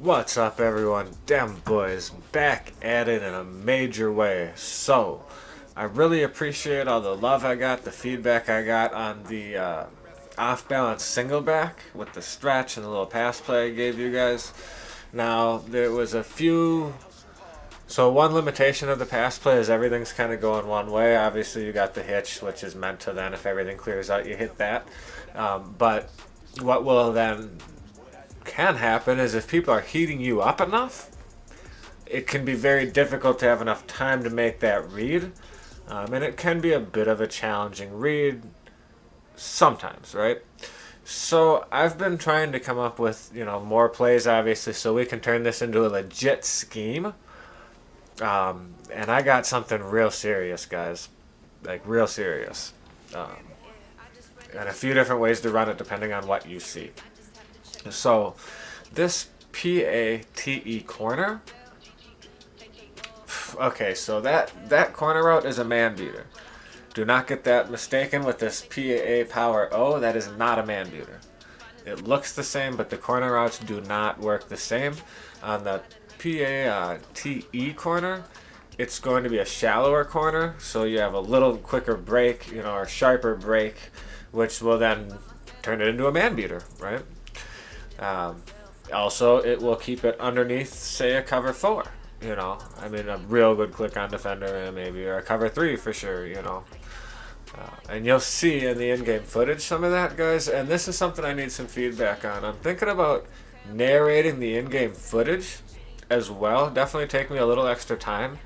What's up, everyone? Dem Boys back at it in a major way. So, I really appreciate all the love I got, the feedback I got on the off balance single back with the stretch and the little pass play I gave you guys. Now, there was a few. So, one limitation of the pass play is everything's kind of going one way. Obviously, you got the hitch, which is meant to then, if everything clears out, you hit that. But what will then can happen is if people are heating you up enough, it can be very difficult to have enough time to make that read. And it can be a bit of a challenging read sometimes, right? So I've been trying to come up with, more plays, obviously, so we can turn this into a legit scheme. And I got something real serious, guys. Like, real serious. Um, and a few different ways to run it depending on what you see. So, this PATE corner. Okay, so that corner route is a man beater. Do not get that mistaken with this PAA power O. That is not a man beater. It looks the same, but the corner routes do not work the same. On the PATE corner, it's going to be a shallower corner, so you have a little quicker break, or sharper break, which will then turn it into a man beater, right? Also, it will keep it underneath, say, a cover 4. A real good click on defender, maybe, or a cover 3 for sure, And you'll see in the in-game footage some of that, guys. And this is something I need some feedback on. I'm thinking about narrating the in-game footage as well. Definitely take me a little extra time,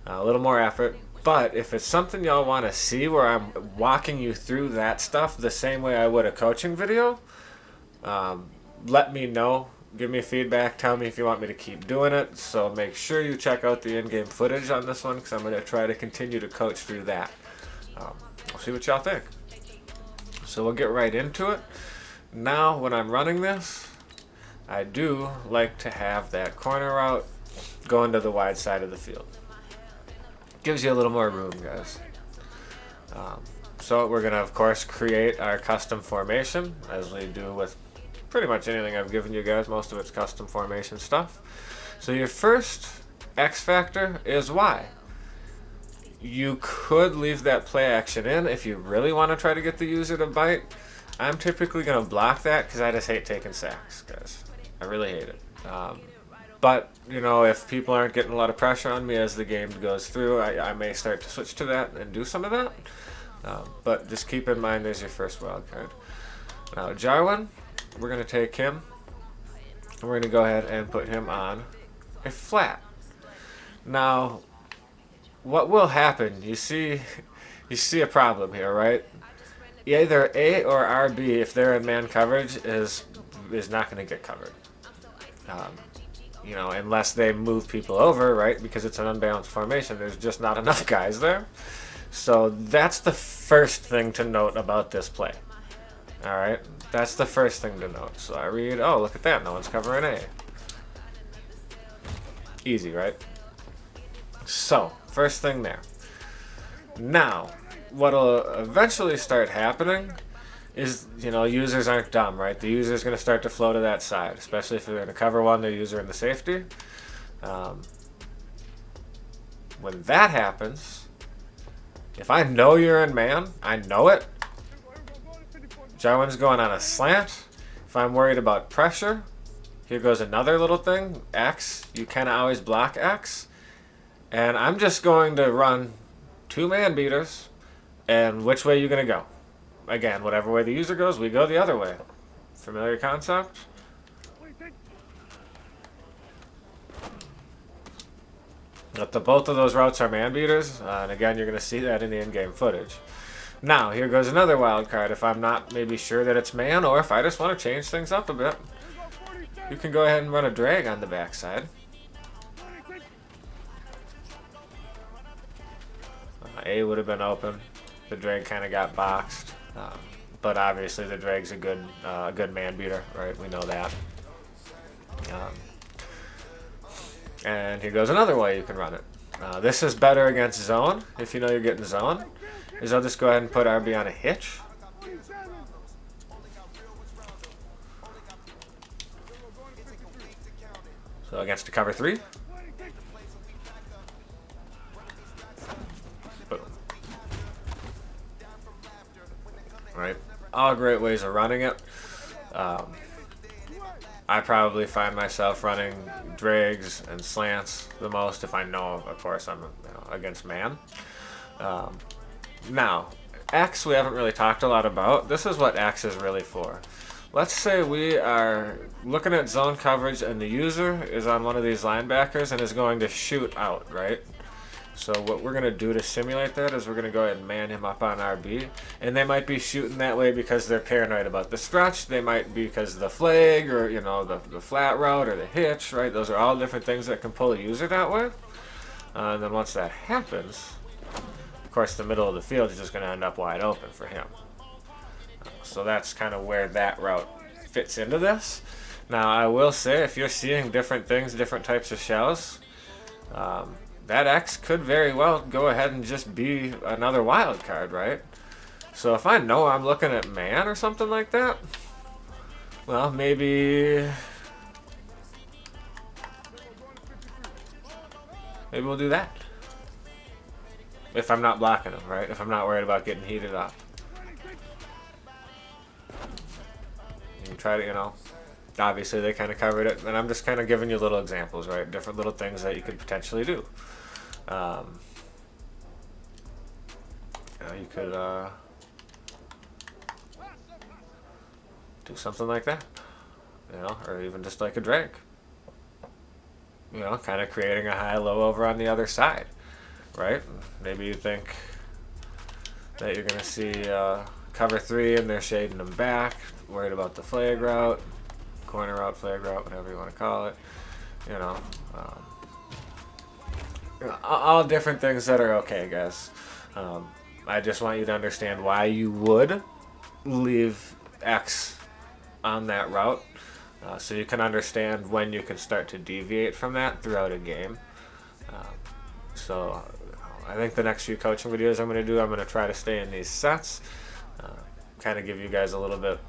a little more effort. But if it's something y'all want to see where I'm walking you through that stuff the same way I would a coaching video, let me know. Give me feedback. Tell me if you want me to keep doing it. So make sure you check out the in-game footage on this one because I'm going to try to continue to coach through that. I'll see what y'all think. So we'll get right into it. Now, when I'm running this, I do like to have that corner route going to the wide side of the field. Gives you a little more room, guys. So we're going to, of course, create our custom formation, as we do with pretty much anything I've given you guys. Most of it's custom formation stuff. So your first X factor is Y. You could leave that play action in if you really want to try to get the user to bite. I'm typically going to block that because I just hate taking sacks, guys. I really hate it. But, if people aren't getting a lot of pressure on me as the game goes through, I may start to switch to that and do some of that. But just keep in mind there's your first wild card. Now, Jarwin, we're going to take him, and we're going to go ahead and put him on a flat. Now, what will happen, you see a problem here, right? Either A or RB, if they're in man coverage, is not going to get covered. Unless they move people over, right? Because it's an unbalanced formation. There's just not enough guys there. So that's the first thing to note about this play. All right? That's the first thing to note. So I read, oh, look at that. No one's covering A. Easy, right? So, first thing there. Now, what'll eventually start happening is, users aren't dumb, right? The user's going to start to flow to that side, especially if they're in a cover one, the user in the safety. When that happens, if I know you're in man, I know it. Jarwin's going on a slant. If I'm worried about pressure, here goes another little thing, X. You can always block X. And I'm just going to run 2 man beaters, and which way you going to go? Again, whatever way the user goes, we go the other way. Familiar concept? But both of those routes are man beaters, and again, you're going to see that in the in-game footage. Now, here goes another wild card. If I'm not maybe sure that it's man, or if I just want to change things up a bit, you can go ahead and run a drag on the backside. A would have been open. The drag kind of got boxed. But obviously the drag's a good man beater, right? We know that. And here goes another way you can run it. This is better against zone, if you know you're getting zone. Is I'll just go ahead and put RB on a hitch. So against a cover 3. Boom. Right? All great ways of running it. I probably find myself running drags and slants the most if I know, of course, I'm against man. Now, X we haven't really talked a lot about. This is what X is really for. Let's say we are looking at zone coverage and the user is on one of these linebackers and is going to shoot out, right? So what we're going to do to simulate that is we're going to go ahead and man him up on RB. And they might be shooting that way because they're paranoid about the stretch. They might be because of the flag or, the flat route or the hitch, right? Those are all different things that can pull a user that way. And then once that happens, of course, the middle of the field is just going to end up wide open for him. So that's kind of where that route fits into this. Now, I will say, if you're seeing different things, different types of shells, that X could very well go ahead and just be another wild card, right? So if I know I'm looking at man or something like that, well, maybe we'll do that. If I'm not blocking him, right? If I'm not worried about getting heated up. You try to, obviously they kind of covered it, and I'm just kind of giving you little examples, right? Different little things that you could potentially do. You could do something like that, or even just like a drag. Kind of creating a high-low over on the other side, right? Maybe you think that you're going to see cover 3 and they're shading them back, worried about the flag route, corner route, flag route, whatever you want to call it. All different things that are okay, guys. I just want you to understand why you would leave X on that route, so you can understand when you can start to deviate from that throughout a game. So I think the next few coaching videos I'm going to try to stay in these sets, kind of give you guys a little bit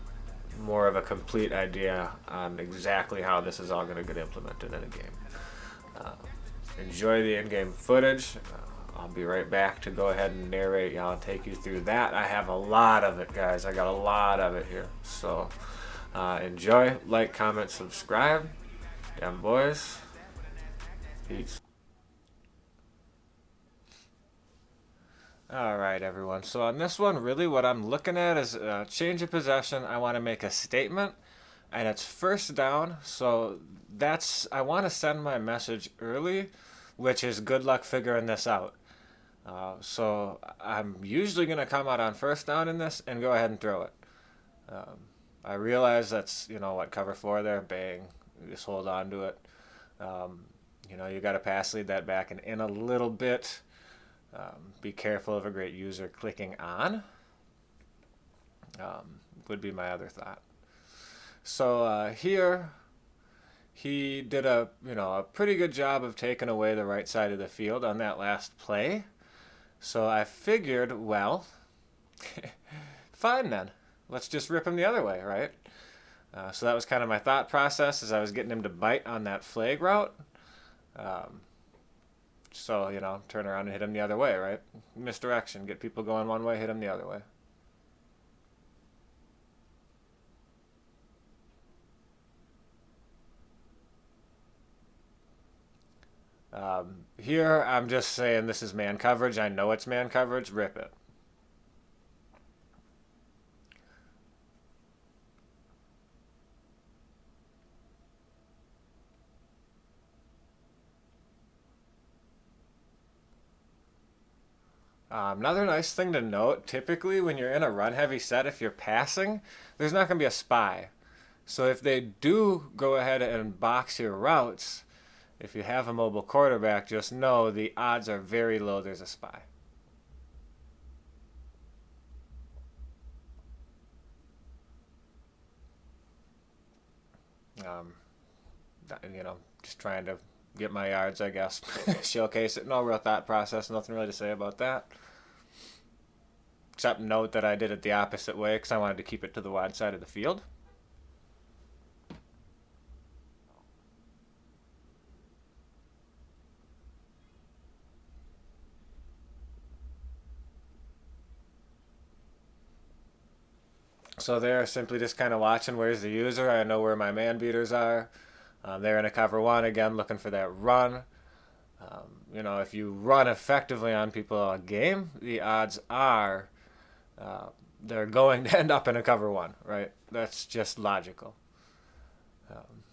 more of a complete idea on exactly how this is all going to get implemented in a game. Enjoy the in-game footage. I'll be right back to go ahead and narrate y'all and take you through that. I have a lot of it, guys. I got a lot of it here. So enjoy, like, comment, subscribe. Damn boys. Peace. Alright, everyone. So on this one, really what I'm looking at is change of possession. I want to make a statement, and it's first down. So I want to send my message early, which is good luck figuring this out. So I'm usually going to come out on first down in this and go ahead and throw it. I realize that's, what, cover 4 there, bang, just hold on to it. You got to pass lead that back and in a little bit. Be careful of a great user clicking on, would be my other thought. So here, he did a pretty good job of taking away the right side of the field on that last play. So I figured, well, fine then. Let's just rip him the other way, right? So that was kind of my thought process as I was getting him to bite on that flag route. So, turn around and hit him the other way, right? Misdirection. Get people going one way, hit them the other way. Here, I'm just saying this is man coverage. I know it's man coverage. Rip it. Another nice thing to note, typically when you're in a run-heavy set, if you're passing, there's not going to be a spy. So if they do go ahead and box your routes, if you have a mobile quarterback, just know the odds are very low there's a spy. Just trying to get my yards, I guess. Showcase it. No real thought process. Nothing really to say about that. Except note that I did it the opposite way because I wanted to keep it to the wide side of the field. So they're simply just kind of watching where's the user. I know where my man beaters are. They're in a cover one again, looking for that run. If you run effectively on people all game, the odds are uh, they're going to end up in a cover one, right? That's just logical. Um,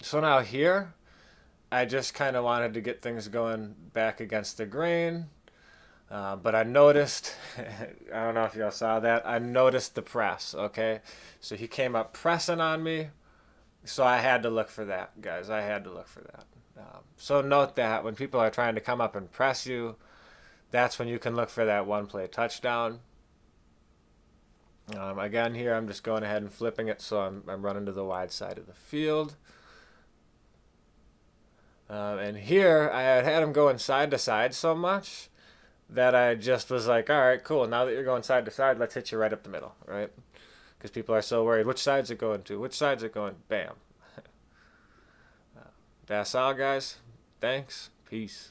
so now here, I just kind of wanted to get things going back against the grain. But I noticed, I don't know if y'all saw that, I noticed the press, okay? So he came up pressing on me, so I had to look for that, guys. I had to look for that. So note that when people are trying to come up and press you, that's when you can look for that one play touchdown. Again, here I'm just going ahead and flipping it, so I'm running to the wide side of the field. And here I had him going side to side so much that I just was like, all right, cool. Now that you're going side to side, let's hit you right up the middle, right? Because people are so worried. Which side's it going to? Which side's it going? Bam. That's all, guys. Thanks. Peace.